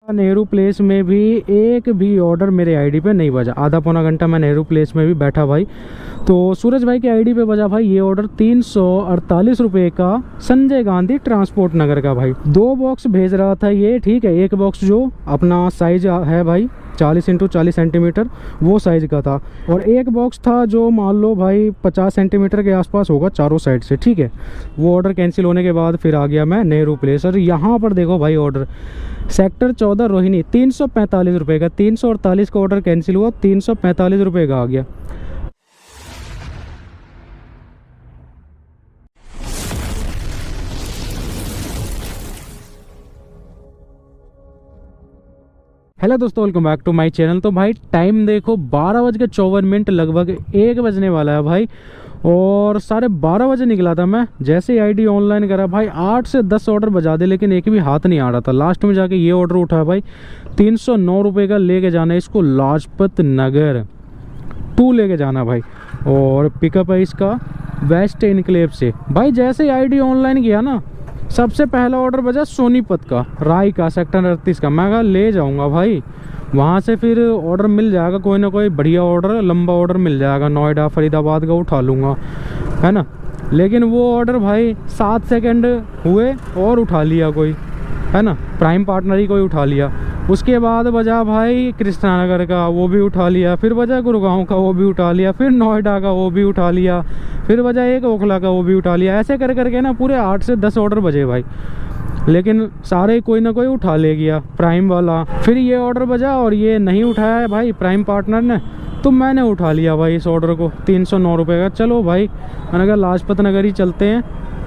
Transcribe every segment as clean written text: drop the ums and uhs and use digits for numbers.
Nehru place में भी एक भी ऑर्डर मेरे आईडी पे नहीं बजा। आधा पौना घंटा मैं नेहरू प्लेस में भी बैठा भाई, तो सूरज भाई के आईडी पे बजा भाई ये ऑर्डर 348 रुपये का, संजय गांधी ट्रांसपोर्ट नगर का भाई। 2 बॉक्स भेज रहा था ये, ठीक है। एक बॉक्स जो अपना साइज है भाई 40 × 40 सेंटीमीटर वो साइज़ का था, और एक बॉक्स था जो मान लो भाई 50 सेंटीमीटर के आसपास होगा चारों साइड से, ठीक है। वो ऑर्डर कैंसिल होने के बाद फिर आ गया मैं नेहरू प्लेस, और यहाँ पर देखो भाई ऑर्डर सेक्टर 14 रोहिणी 345 रुपये का, 348 का ऑर्डर कैंसिल हुआ, 345 रुपये का आ गया। हेलो दोस्तों, welcome back to my channel. तो भाई टाइम देखो 12:54, लगभग 1 बजने वाला है भाई, और 12:30 बजे निकला था मैं। जैसे ही आईडी ऑनलाइन करा भाई 8 से 10 ऑर्डर बजा दे, लेकिन एक भी हाथ नहीं आ रहा था। लास्ट में जाके ये ऑर्डर उठा भाई 309 रुपये का, लेके जाना है इसको लाजपत नगर 2 लेके जाना भाई, और पिकअप है इसका वेस्ट इनक्लेव से भाई। जैसे ही आईडी ऑनलाइन किया ना, सबसे पहला ऑर्डर बजा सोनीपत का, राय का, सेक्टर 38 का। मैं कहा ले जाऊंगा भाई, वहाँ से फिर ऑर्डर मिल जाएगा, कोई ना कोई बढ़िया ऑर्डर, लंबा ऑर्डर मिल जाएगा, नोएडा फरीदाबाद का उठा लूँगा, है ना। लेकिन वो ऑर्डर भाई 7 सेकंड हुए और उठा लिया कोई, है ना, प्राइम पार्टनर ही कोई उठा लिया। उसके बाद बजा भाई कृष्णानगर का, वो भी उठा लिया। फिर बजा गुड़गांव का, वो भी उठा लिया। फिर नोएडा का, वो भी उठा लिया। फिर बजा एक ओखला का, वो भी उठा लिया। ऐसे कर करके ना पूरे 8 से 10 ऑर्डर बजे भाई, लेकिन सारे कोई ना कोई उठा ले गया प्राइम वाला। फिर ये ऑर्डर बजा और ये नहीं उठाया है भाई प्राइम पार्टनर ने, तो मैंने उठा लिया भाई इस ऑर्डर को 309 रुपये का। चलो भाई, मैंने कहा लाजपत नगर ही चलते हैं,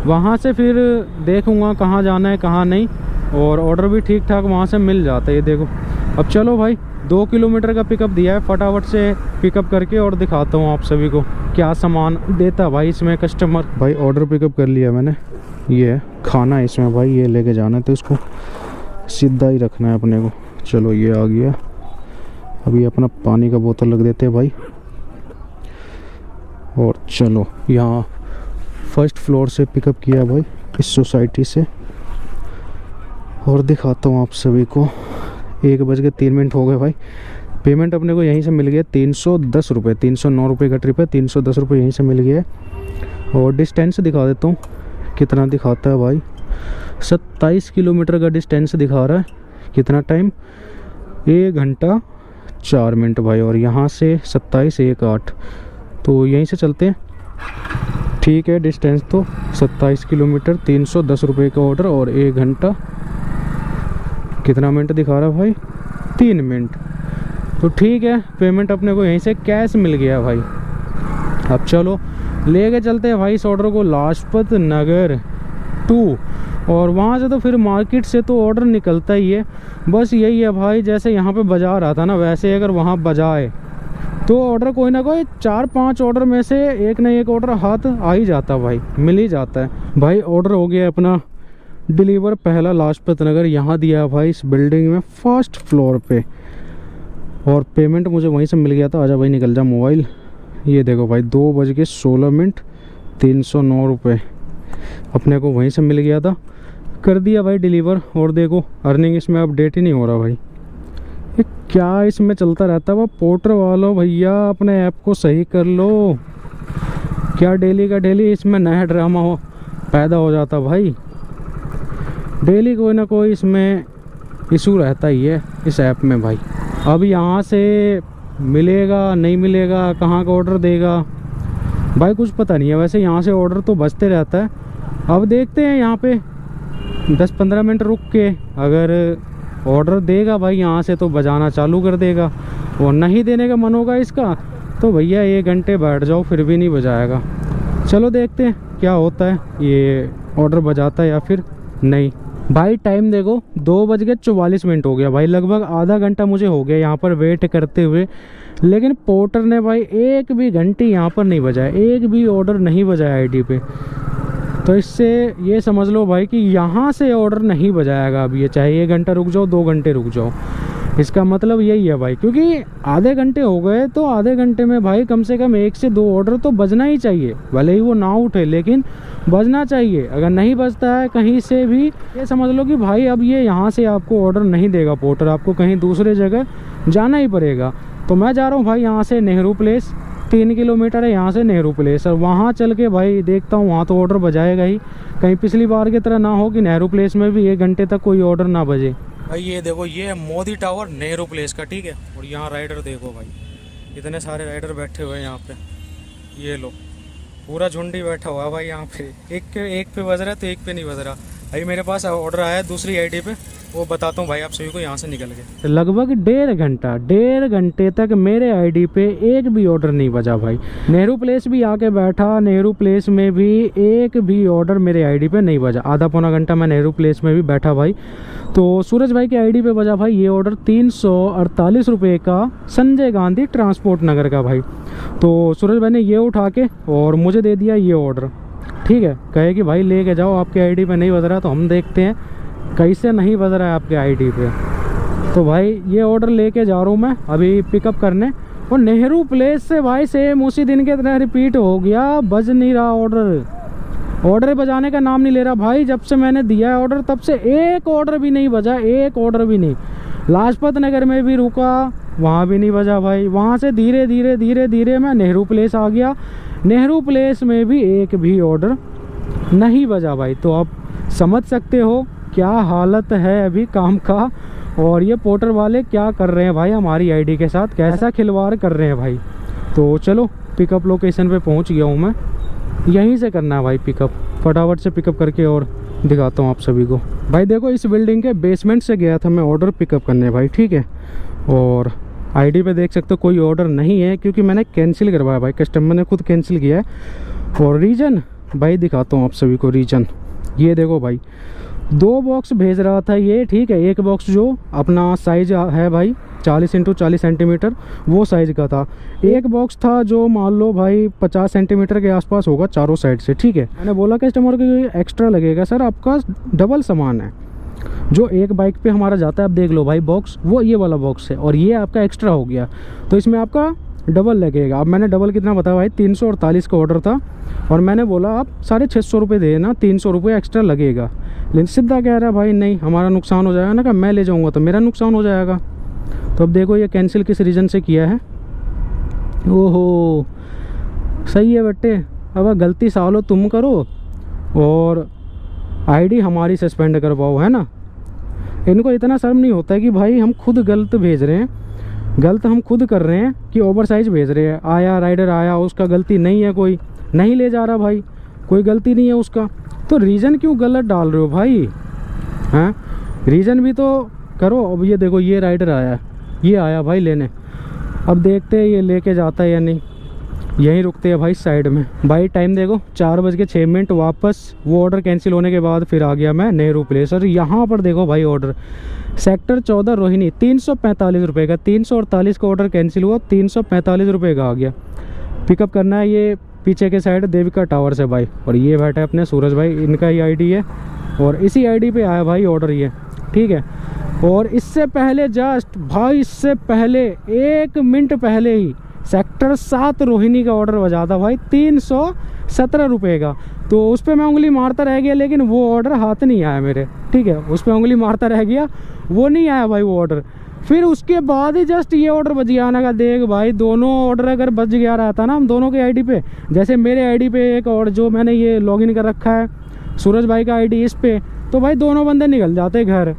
वहाँ से फिर देखूँगा कहाँ जाना है कहाँ नहीं, और ऑर्डर भी ठीक ठाक वहाँ से मिल जाता है। ये देखो, अब चलो भाई 2 किलोमीटर का पिकअप दिया है, फटाफट से पिकअप करके और दिखाता हूँ आप सभी को क्या सामान देता भाई इसमें कस्टमर। भाई ऑर्डर पिकअप कर लिया मैंने, ये है खाना है इसमें भाई, ये लेके जाना है, तो इसको सीधा ही रखना है अपने को। चलो ये आ गया, अभी अपना पानी का बोतल रख देते हैं भाई, और चलो यहाँ फर्स्ट फ्लोर से पिकअप किया भाई इस सोसाइटी से, और दिखाता हूँ आप सभी को। 1:03 हो गए भाई। पेमेंट अपने को यहीं से मिल गया 310 रुपये, 309 रुपये का ट्रिप है, 310 रुपये यहीं से मिल गया। और डिस्टेंस दिखा देता हूँ कितना दिखाता है भाई, 27 किलोमीटर का डिस्टेंस दिखा रहा है। कितना टाइम, 1 घंटा 4 मिनट भाई, और यहाँ से 27 1 8, तो यहीं से चलते हैं, ठीक है। डिस्टेंस तो 27 किलोमीटर, 310 रुपये का ऑर्डर, और 1 घंटा कितना मिनट दिखा रहा है भाई, 3 मिनट, तो ठीक है। पेमेंट अपने को यहीं से कैश मिल गया भाई। अब चलो लेके चलते हैं भाई इस ऑर्डर को लाजपत नगर 2, और वहाँ से तो फिर मार्केट से तो ऑर्डर निकलता ही है। बस यही है भाई, जैसे यहाँ पे बजा रहा था ना, वैसे अगर वहाँ बजाए तो ऑर्डर कोई ना कोई 4-5 ऑर्डर में से एक ना एक ऑर्डर हाथ आ ही जाता भाई, मिल ही जाता है भाई। ऑर्डर हो गया अपना डिलीवर, पहला लाजपत नगर, यहाँ दिया भाई इस बिल्डिंग में फर्स्ट फ्लोर पे, और पेमेंट मुझे वहीं से मिल गया था। आजा भाई निकल जा मोबाइल। ये देखो भाई 2:16, 309 रुपये अपने को वहीं से मिल गया था, कर दिया भाई डिलीवर। और देखो अर्निंग इसमें अपडेट ही नहीं हो रहा भाई, ये क्या इसमें चलता रहता है। वो पोर्टर वालों भैया अपने ऐप को सही कर लो, क्या डेली का डेली इसमें नया ड्रामा पैदा हो जाता भाई। डेली कोई ना कोई इसमें इशू रहता ही है इस ऐप में भाई। अब यहाँ से मिलेगा नहीं मिलेगा, कहाँ का ऑर्डर देगा भाई कुछ पता नहीं है। वैसे यहाँ से ऑर्डर तो बजते रहता है, अब देखते हैं यहाँ पे 10-15 मिनट रुक के, अगर ऑर्डर देगा भाई यहाँ से तो बजाना चालू कर देगा, और नहीं देने का मन होगा इसका तो भैया 1 घंटे बैठ जाओ फिर भी नहीं बजाएगा। चलो देखते हैं क्या होता है, ये ऑर्डर बजाता है या फिर नहीं। भाई टाइम देखो 2:44 हो गया भाई, लगभग आधा घंटा मुझे हो गया यहाँ पर वेट करते हुए, लेकिन पोर्टर ने भाई 1 भी घंटे यहाँ पर नहीं बजाया, 1 भी ऑर्डर नहीं बजाया आईडी पे। तो इससे ये समझ लो भाई कि यहाँ से ऑर्डर नहीं बजाएगा अब ये, चाहे 1 घंटा रुक जाओ 2 घंटे रुक जाओ। इसका मतलब यही है भाई, क्योंकि आधे घंटे हो गए तो आधे घंटे में भाई कम से कम 1 से 2 ऑर्डर तो बजना ही चाहिए, भले ही वो ना उठे लेकिन बजना चाहिए। अगर नहीं बजता है कहीं से भी, ये समझ लो कि भाई अब ये यहाँ से आपको ऑर्डर नहीं देगा पोर्टर, आपको कहीं दूसरे जगह जाना ही पड़ेगा। तो मैं जा रहा हूँ भाई यहाँ से नेहरू प्लेस, 3 किलोमीटर है यहाँ से नेहरू प्लेस, और वहाँ चल के भाई देखता हूँ वहाँ तो ऑर्डर बजाएगा ही, कहीं पिछली बार की तरह ना हो कि नेहरू प्लेस में भी 1 घंटे तक कोई ऑर्डर ना बजे। भाई ये देखो, ये है मोदी टावर नेहरू प्लेस का, ठीक है। और यहाँ राइडर देखो भाई, इतने सारे राइडर बैठे हुए हैं यहाँ पे, ये लो पूरा झुंड ही बैठा हुआ है भाई यहाँ पे। एक पे बज रहा है तो एक पे नहीं बज रहा। भाई मेरे पास ऑर्डर आया है दूसरी आईडी पे, वो बताता हूँ भाई आप सभी को यहाँ से निकल के। लगभग 1.5 घंटे तक मेरे आईडी पे एक भी ऑर्डर नहीं बजा भाई। नेहरू प्लेस भी आके बैठा, नेहरू प्लेस में भी एक भी ऑर्डर मेरे आईडी पे नहीं बजा। आधा पौना घंटा मैं नेहरू प्लेस में भी बैठा भाई। तो सूरज भाई के आईडी पे बजा भाई ये ऑर्डर 348 रुपये का, संजय गांधी ट्रांसपोर्ट नगर का भाई। तो सूरज भाई ने ये उठा के और मुझे दे दिया ये ऑर्डर, ठीक है। कहे कि भाई लेके जाओ, आपके आईडी पे नहीं बज रहा, तो हम देखते हैं कैसे नहीं बज रहा है आपके आईडी पे। तो भाई ये ऑर्डर लेके जा रहा हूँ मैं अभी पिकअप करने, और नेहरू प्लेस से भाई सेम उसी दिन के तरह रिपीट हो गया, बज नहीं रहा ऑर्डर बजाने का नाम नहीं ले रहा भाई। जब से मैंने दिया है ऑर्डर तब से एक ऑर्डर भी नहीं बजा, एक ऑर्डर भी नहीं। लाजपत नगर में भी रुका, वहाँ भी नहीं बजा भाई। वहाँ से धीरे धीरे मैं नेहरू प्लेस आ गया, नेहरू प्लेस में भी एक भी ऑर्डर नहीं बजा भाई। तो आप समझ सकते हो क्या हालत है अभी काम का, और ये पोर्टर वाले क्या कर रहे हैं भाई हमारी आईडी के साथ, कैसा खिलवाड़ कर रहे हैं भाई। तो चलो पिकअप लोकेशन पे पहुंच गया हूँ मैं, यहीं से करना है भाई पिकअप, फटाफट से पिकअप करके और दिखाता हूँ आप सभी को। भाई देखो इस बिल्डिंग के बेसमेंट से गया था मैं ऑर्डर पिकअप करने भाई, ठीक है। और आईडी पे देख सकते हो कोई ऑर्डर नहीं है, क्योंकि मैंने कैंसिल करवाया भाई, कस्टमर ने खुद कैंसिल किया है। और रीज़न भाई दिखाता हूँ आप सभी को रीज़न, ये देखो भाई 2 बॉक्स भेज रहा था ये, ठीक है। एक बॉक्स जो अपना साइज है भाई 40 × 40 सेंटीमीटर, वो साइज़ का था। एक बॉक्स था जो मान लो भाई 50 सेंटीमीटर के आसपास होगा चारों साइड से, ठीक है। मैंने बोला कस्टमर को एक्स्ट्रा लगेगा सर, आपका डबल सामान है जो एक बाइक पे हमारा जाता है। आप देख लो भाई बॉक्स, वो ये वाला बॉक्स है और ये आपका एक्स्ट्रा हो गया, तो इसमें आपका डबल लगेगा। अब मैंने डबल कितना बताया भाई, 348 का ऑर्डर था, और मैंने बोला आप 650 रुपये देना, 300 रुपये एक्स्ट्रा लगेगा। लेकिन सीधा कह रहा है भाई नहीं हमारा नुकसान हो जाएगा ना, कि मैं ले जाऊँगा तो मेरा नुकसान हो जाएगा। तो अब देखो ये कैंसिल किस रीज़न से किया है। ओहो सही है बेटे, अब गलती सालो तुम करो और आईडी हमारी सस्पेंड करवाओ, है ना। इनको इतना शर्म नहीं होता है कि भाई हम खुद गलत भेज रहे हैं, गलत हम खुद कर रहे हैं कि ओवर साइज भेज रहे हैं। आया राइडर आया, उसका गलती नहीं है, कोई नहीं ले जा रहा भाई, कोई गलती नहीं है उसका, तो रीज़न क्यों गलत डाल रहे हो भाई, हैं। रीज़न भी तो करो। अब ये देखो ये राइडर आया, ये आया भाई लेने, अब देखते हैं ये लेके जाता है या नहीं। यहीं रुकते हैं भाई साइड में। भाई टाइम देखो 4:06। वापस वो ऑर्डर कैंसिल होने के बाद फिर आ गया मैं नेहरू प्लेस, और यहाँ पर देखो भाई ऑर्डर सेक्टर 14 रोहिणी 345 रुपये का, 348 का ऑर्डर कैंसिल हुआ, 345 रुपये का आ गया। पिकअप करना है ये पीछे के साइड देविका टावर से भाई। और ये बैठा है अपने सूरज भाई, इनका ही आईडी है, और इसी आईडी पे आया भाई ऑर्डर ये, ठीक है। और इससे पहले जस्ट भाई, इससे पहले 1 मिनट पहले ही सेक्टर 7 रोहिणी का ऑर्डर बजा था भाई 317 रुपये का। तो उस पर मैं उंगली मारता रह गया, लेकिन वो ऑर्डर हाथ नहीं आया मेरे, ठीक है। उस पर उंगली मारता रह गया, वो नहीं आया भाई वो ऑर्डर। फिर उसके बाद ही जस्ट ये ऑर्डर बज गया। आने का देख भाई, दोनों ऑर्डर अगर बज गया रहता ना हम दोनों के आईडी पे, जैसे मेरे आईडी पे एक और जो मैंने ये लॉगिन कर रखा है सूरज भाई का आईडी इस पे, तो भाई दोनों बंदे निकल जाते घर।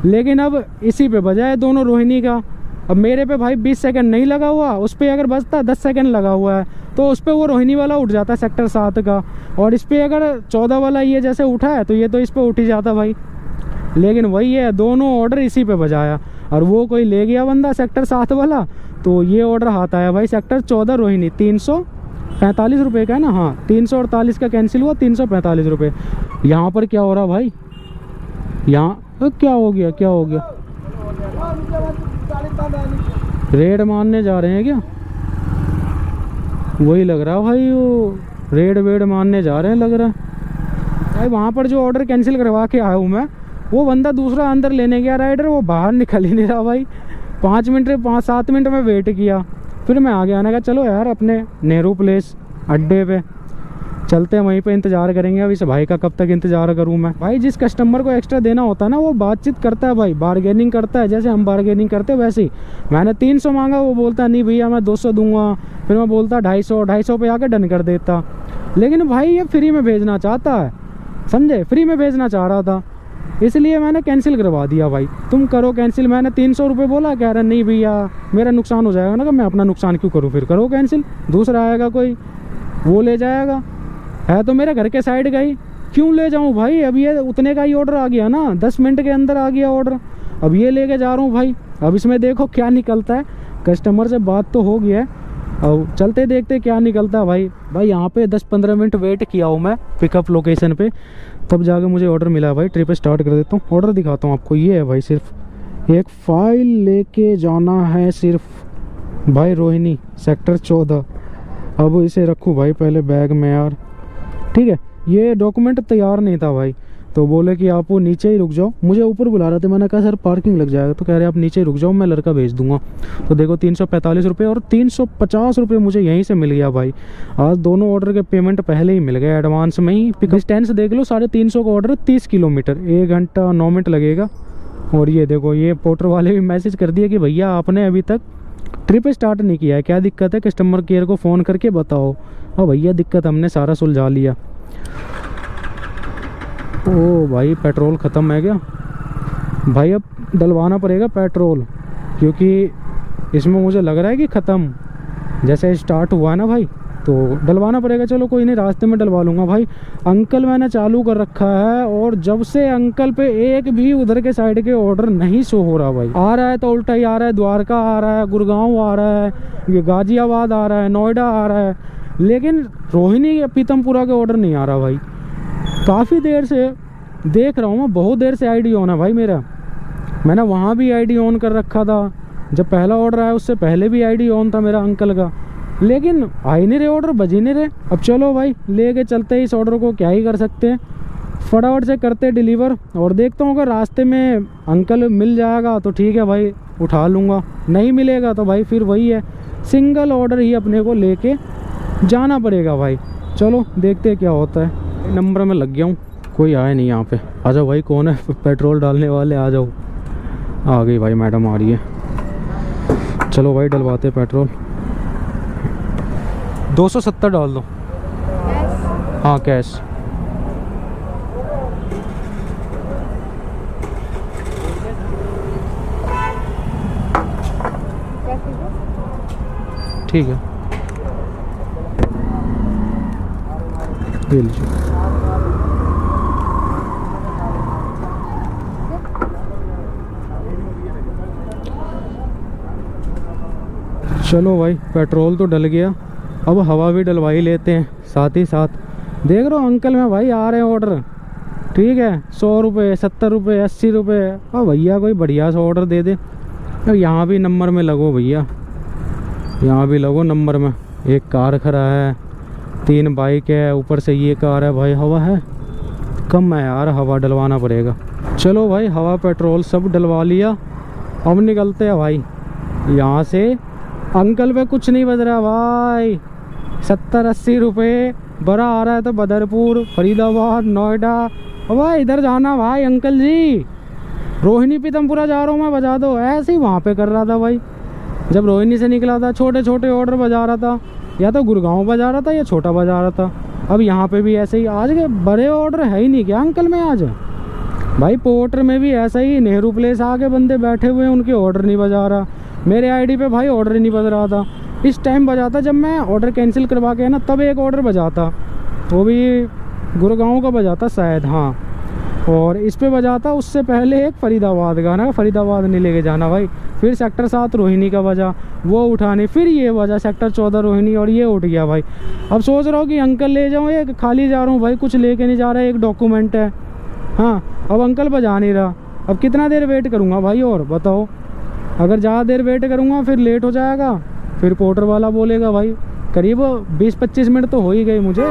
लेकिन अब इसी पे बजा है दोनों रोहिणी का। अब मेरे पे भाई 20 सेकंड नहीं लगा हुआ, उस पर अगर बजता 10 सेकंड लगा हुआ है, तो उस पर वो रोहिणी वाला उठ जाता सेक्टर 7 का। और इस पर अगर 14 वाला ये जैसे उठा है, तो ये तो इस पर उठ ही जाता भाई। लेकिन वही है, दोनों ऑर्डर इसी पे बजाया, और वो कोई ले गया बंदा सेक्टर 7 वाला, तो ये ऑर्डर हाथ आया भाई सेक्टर 14 रोहिणी 345 रुपये का है ना। हाँ 348 का कैंसिल हुआ, 345 रुपये। यहाँ पर क्या हो रहा भाई, यहाँ क्या हो गया, क्या हो गया, रेड मारने जा रहे हैं क्या? वही लग रहा भाई, वो रेड वेड मारने जा रहे हैं लग रहा है भाई। वहाँ पर जो ऑर्डर कैंसिल करवा के आया हूँ मैं, वो बंदा दूसरा अंदर लेने गया राइडर, वो बाहर निकल ही नहीं रहा भाई। 5-7 मिनट में वेट किया, फिर मैं आ गया। मैंने कहा चलो यार अपने नेहरू प्लेस अड्डे पे चलते हैं, वहीं पे इंतज़ार करेंगे। अब इस भाई का कब तक इंतज़ार करूं मैं। भाई जिस कस्टमर को एक्स्ट्रा देना होता है ना, वो बातचीत करता है भाई, बारगेनिंग करता है, जैसे हम बारगेनिंग करते हैं वैसे ही। मैंने 300 मांगा, वो बोलता नहीं भैया मैं 200 दूंगा। फिर मैं बोलता 250 पे आकर डन कर देता। लेकिन भाई ये फ्री में भेजना चाहता है, समझे, फ्री में भेजना चाह रहा था, इसलिए मैंने कैंसिल करवा दिया। भाई तुम करो कैंसिल। मैंने 300 रुपये बोला, कह रहा नहीं भैया मेरा नुकसान हो जाएगा ना। मैं अपना नुकसान क्यों करूँ, फिर करो कैंसिल, दूसरा आएगा कोई वो ले जाएगा। है तो मेरे घर के साइड का ही, क्यों ले जाऊं भाई। अब ये उतने का ही ऑर्डर आ गया ना, 10 मिनट के अंदर आ गया ऑर्डर। अब ये लेके जा रहा हूँ भाई। अब इसमें देखो क्या निकलता है। कस्टमर से बात तो हो गया है, अब चलते देखते क्या निकलता है भाई। भाई यहाँ पे 10-15 मिनट वेट किया हूँ मैं पिकअप लोकेशन पे, तब जाके मुझे ऑर्डर मिला है भाई। ट्रिप स्टार्ट कर देता हूँ, ऑर्डर दिखाता हूँ आपको। ये है भाई, सिर्फ एक फ़ाइल लेके जाना है सिर्फ भाई, रोहिणी सेक्टर 14। अब इसे रखूँ भाई पहले बैग में यार, ठीक है। ये डॉक्यूमेंट तैयार नहीं था भाई, तो बोले कि आप वो नीचे ही रुक जाओ। मुझे ऊपर बुला रहे थे, मैंने कहा सर पार्किंग लग जाएगा, तो कह रहे आप नीचे ही रुक जाओ, मैं लड़का भेज दूंगा। तो देखो 345 रुपये और 350 रुपये मुझे यहीं से मिल गया भाई। आज दोनों ऑर्डर के पेमेंट पहले ही मिल गए एडवांस में ही। डिस्टेंस देख लो, 350 का ऑर्डर 30 किलोमीटर, 1 घंटा 9 मिनट लगेगा। और ये देखो, ये पोर्टर वाले भी मैसेज कर दिए कि भैया आपने अभी तक ट्रिप स्टार्ट नहीं किया है, क्या दिक्कत है, कस्टमर केयर को फ़ोन करके बताओ। और भैया दिक्कत हमने सारा सुलझा लिया। ओ भाई पेट्रोल ख़त्म है क्या भाई, अब डलवाना पड़ेगा पेट्रोल, क्योंकि इसमें मुझे लग रहा है कि ख़त्म जैसे स्टार्ट हुआ है ना भाई, तो डलवाना पड़ेगा। चलो कोई नहीं, रास्ते में डलवा लूँगा भाई। अंकल मैंने चालू कर रखा है, और जब से अंकल पे एक भी उधर के साइड के ऑर्डर नहीं शो हो रहा भाई। आ रहा है तो उल्टा ही आ रहा है, द्वारका आ रहा है, गुड़गांव आ रहा है, ये गाजियाबाद आ रहा है, नोएडा आ रहा है, लेकिन रोहिणी पीतमपुरा के ऑर्डर नहीं आ रहा भाई। काफ़ी देर से देख रहा हूँ मैं, बहुत देर से आईडी ऑन है भाई मेरा। मैंने वहाँ भी आईडी ऑन कर रखा था, जब पहला ऑर्डर आया उससे पहले भी आईडी ऑन था मेरा अंकल का, लेकिन आ ही नहीं रहे ऑर्डर, बज ही नहीं रहे। अब चलो भाई लेके चलते हैं इस ऑर्डर को, क्या ही कर सकते हैं, फटाफट से करते डिलीवर। और देखता हूँ अगर रास्ते में अंकल मिल जाएगा तो ठीक है भाई, उठा लूँगा, नहीं मिलेगा तो भाई फिर वही है, सिंगल ऑर्डर ही अपने को लेके जाना पड़ेगा भाई। चलो देखते हैं क्या होता है। नंबर में लग गया हूँ, कोई आया नहीं यहाँ पे। आ जाओ भाई, कौन है पेट्रोल डालने वाले, आ जाओ। आ गई भाई, मैडम आ रही है। चलो भाई डलवाते पेट्रोल। 270 डाल दो। हाँ कैश। ठीक है, ले लीजिए। चलो भाई पेट्रोल तो डल गया, अब हवा भी डलवा ही लेते हैं साथ ही साथ। देख रहे हो अंकल में भाई आ रहे हैं ऑर्डर, ठीक है, 100 रुपये, 70 रुपये, 80 रुपये। अब भैया कोई बढ़िया सा ऑर्डर दे दे। अब यहाँ भी नंबर में लगो भैया, यहाँ भी लगो नंबर में। एक कार खड़ा है, 3 बाइक है, ऊपर से ये कार है भाई। हवा है कम है यार, हवा डलवाना पड़ेगा। चलो भाई हवा पेट्रोल सब डलवा लिया, अब निकलते हैं भाई यहाँ से। अंकल पे कुछ नहीं बज रहा भाई, 70-80 रुपये बड़ा आ रहा है तो बदरपुर, फरीदाबाद, नोएडा। भाई इधर जाना भाई अंकल जी, रोहिणी पीतमपुरा जा रहा हूँ मैं, बजा दो। ऐसे ही वहाँ पे कर रहा था भाई, जब रोहिणी से निकला था छोटे छोटे ऑर्डर बजा रहा था, या तो गुड़गांव बजा रहा था या छोटा बजा रहा था। अब यहाँ पे भी ऐसे ही, आज के बड़े ऑर्डर है ही नहीं क्या अंकल में आज भाई। पोर्टर में भी ऐसा ही, नेहरू प्लेस आके बंदे बैठे हुए हैं, उनके ऑर्डर नहीं बजा रहा। मेरे आईडी पे भाई ऑर्डर ही नहीं बज रहा था। इस टाइम बजाता जब मैं ऑर्डर कैंसिल करवा के है ना, तब एक ऑर्डर बजाता, वो भी गुड़गांव का बजाता शायद, हाँ। और इस पे बजाता उससे पहले एक फरीदाबाद का ना, फरीदाबाद नहीं लेके जाना भाई। फिर सेक्टर 7 रोहिणी का बजा, वो उठाने, फिर ये बजा सेक्टर 14 रोहिणी, और ये उठ गया भाई। अब सोच रहा हूँ कि अंकल ले जाऊँ, एक खाली जा रहा हूँ भाई, कुछ लेके नहीं जा रहा है, एक डॉक्यूमेंट है। हाँ अब अंकल बजा नहीं रहा, अब कितना देर वेट करूँगा भाई, और बताओ। अगर ज़्यादा देर वेट करूँगा फिर लेट हो जाएगा, फिर पोर्टर वाला बोलेगा भाई करीब 20-25 मिनट तो हो ही गए मुझे।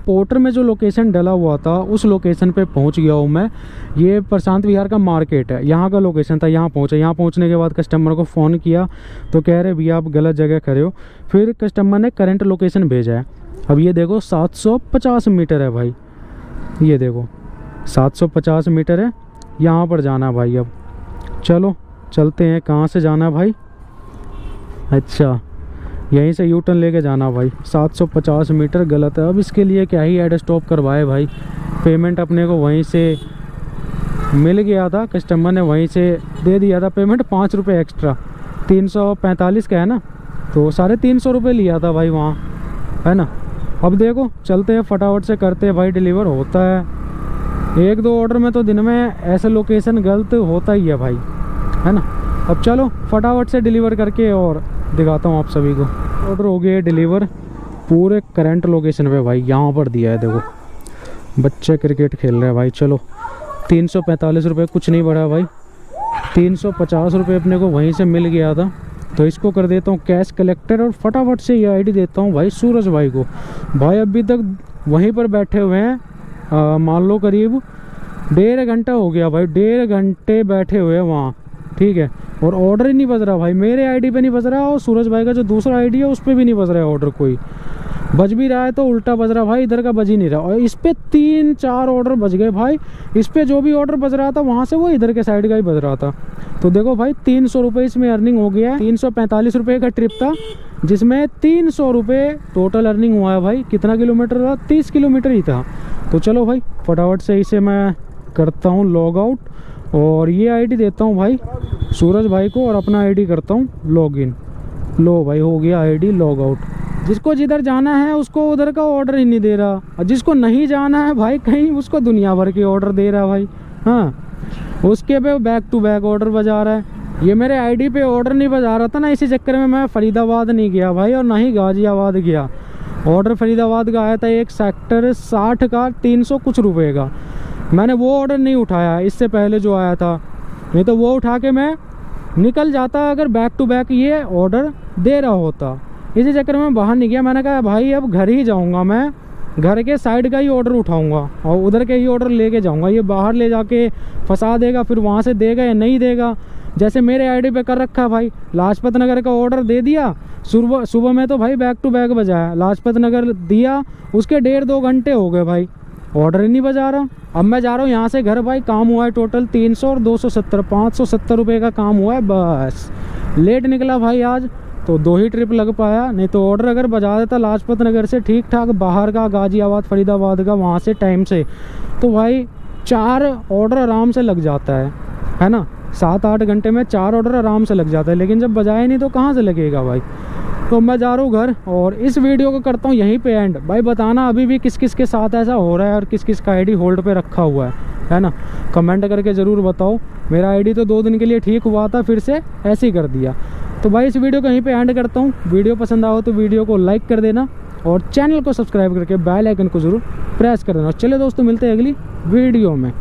पोर्टर में जो लोकेशन डला हुआ था उस लोकेशन पे पहुंच गया हूँ मैं। ये प्रशांत विहार का मार्केट है, यहाँ का लोकेशन था, यहाँ पहुँचा। यहाँ पहुँचने के बाद कस्टमर को फ़ोन किया तो कह रहे भैया आप गलत जगह खड़े हो। फिर कस्टमर ने करंट लोकेशन भेजा है। अब ये देखो 750 मीटर है भाई, ये देखो 750 मीटर है, यहाँ पर जाना है भाई। अब चलो चलते हैं। कहाँ से जाना है भाई? अच्छा यहीं से यू टर्न लेके जाना भाई। 750 मीटर गलत है। अब इसके लिए क्या ही ऐड स्टॉप करवाए भाई। पेमेंट अपने को वहीं से मिल गया था, कस्टमर ने वहीं से दे दिया था पेमेंट। 5 रुपये एक्स्ट्रा, 345 का है ना, तो 350 रुपये लिया था भाई वहाँ, है ना। अब देखो चलते हैं, फटाफट से करते हैं भाई, डिलीवर होता है। 1-2 ऑर्डर में तो दिन में ऐसे लोकेशन गलत होता ही है भाई, है ना। अब चलो फटाफट से डिलीवर करके और दिखाता हूँ आप सभी को। ऑर्डर हो गया डिलीवर पूरे करंट लोकेशन पे भाई, यहाँ पर दिया है देखो। बच्चे क्रिकेट खेल रहे हैं भाई। चलो 345 रुपये कुछ नहीं बढ़ा भाई, 350 रुपये अपने को वहीं से मिल गया था। तो इसको कर देता हूँ कैश कलेक्टर और फटाफट से ये आईडी देता हूँ भाई सूरज भाई को। भाई अभी तक वहीं पर बैठे हुए हैं, मान लो करीब 1.5 घंटा हो गया भाई, 1.5 घंटे बैठे हुए हैं वहाँ, ठीक है। और ऑर्डर ही नहीं बज रहा भाई, मेरे आईडी पे नहीं बज रहा, और सूरज भाई का जो दूसरा आईडी है उस पर भी नहीं बज रहा है ऑर्डर। कोई बज भी रहा है तो उल्टा बज रहा भाई, इधर का बज ही नहीं रहा। और इस पे 3-4 ऑर्डर बज गए भाई। इस पे जो भी ऑर्डर बज रहा था वहाँ से वो इधर के साइड का ही बज रहा था। तो देखो भाई 300 रुपये इसमें अर्निंग हो गया है। 345 रुपये का ट्रिप था जिसमें 300 रुपये टोटल अर्निंग हुआ है भाई। कितना किलोमीटर था? 30 किलोमीटर ही था। तो चलो भाई फटाफट से इसे मैं करता हूँ लॉग आउट और ये आईडी देता हूँ भाई सूरज भाई को और अपना आईडी करता हूँ लॉगिन। लो भाई हो गया आईडी लॉग आउट। जिसको जिधर जाना है उसको उधर का ऑर्डर ही नहीं दे रहा, और जिसको नहीं जाना है भाई कहीं उसको दुनिया भर के ऑर्डर दे रहा भाई। हाँ उसके पे बैक टू बैक ऑर्डर बजा रहा है। ये मेरे आईडी पे ऑर्डर नहीं बजा रहा था ना, इसी चक्कर में मैं फरीदाबाद नहीं गया भाई और ना ही गाजियाबाद गया। ऑर्डर फरीदाबाद का आया था एक सेक्टर 60 का 300 कुछ रुपए का। मैंने वो ऑर्डर नहीं उठाया इससे पहले जो आया था, नहीं तो वो उठा के मैं निकल जाता अगर बैक टू बैक ये ऑर्डर दे रहा होता। इसी चक्कर में बाहर नहीं गया। मैंने कहा भाई अब घर ही जाऊंगा, मैं घर के साइड का ही ऑर्डर उठाऊंगा और उधर के ही ऑर्डर लेके जाऊंगा। ये बाहर ले जाके फंसा देगा, फिर वहाँ से देगा या नहीं देगा। जैसे मेरे आईडी पे कर रखा भाई, लाजपत नगर का ऑर्डर दे दिया सुबह में, तो भाई बैक टू बैक बजाया। लाजपत नगर दिया, उसके 1.5-2 घंटे हो गए भाई, ऑर्डर ही नहीं बजा रहा। अब मैं जा रहा हूँ यहाँ से घर भाई। काम हुआ है टोटल 300 और 270 570 रुपये का काम हुआ है बस। लेट निकला भाई आज, तो 2 ही ट्रिप लग पाया। नहीं तो ऑर्डर अगर बजा देता लाजपत नगर से ठीक ठाक बाहर का, गाजियाबाद फरीदाबाद का, वहाँ से टाइम से, तो भाई 4 ऑर्डर आराम से लग जाता है ना। 7-8 घंटे में 4 ऑर्डर आराम से लग जाता है। लेकिन जब बजाए नहीं तो कहाँ से लगेगा भाई। तो मैं जा रहा हूँ घर और इस वीडियो को करता हूँ यहीं पे एंड। भाई बताना अभी भी किस किस के साथ ऐसा हो रहा है और किस किस का आईडी होल्ड पे रखा हुआ है ना। कमेंट करके ज़रूर बताओ। मेरा आईडी तो 2 दिन के लिए ठीक हुआ था, फिर से ऐसे ही कर दिया। तो भाई इस वीडियो को यहीं पे एंड करता हूँ। वीडियो पसंद आओ तो वीडियो को लाइक कर देना और चैनल को सब्सक्राइब करके बेल आइकन को ज़रूर प्रेस कर देना। चलिए दोस्तों मिलते हैं अगली वीडियो में।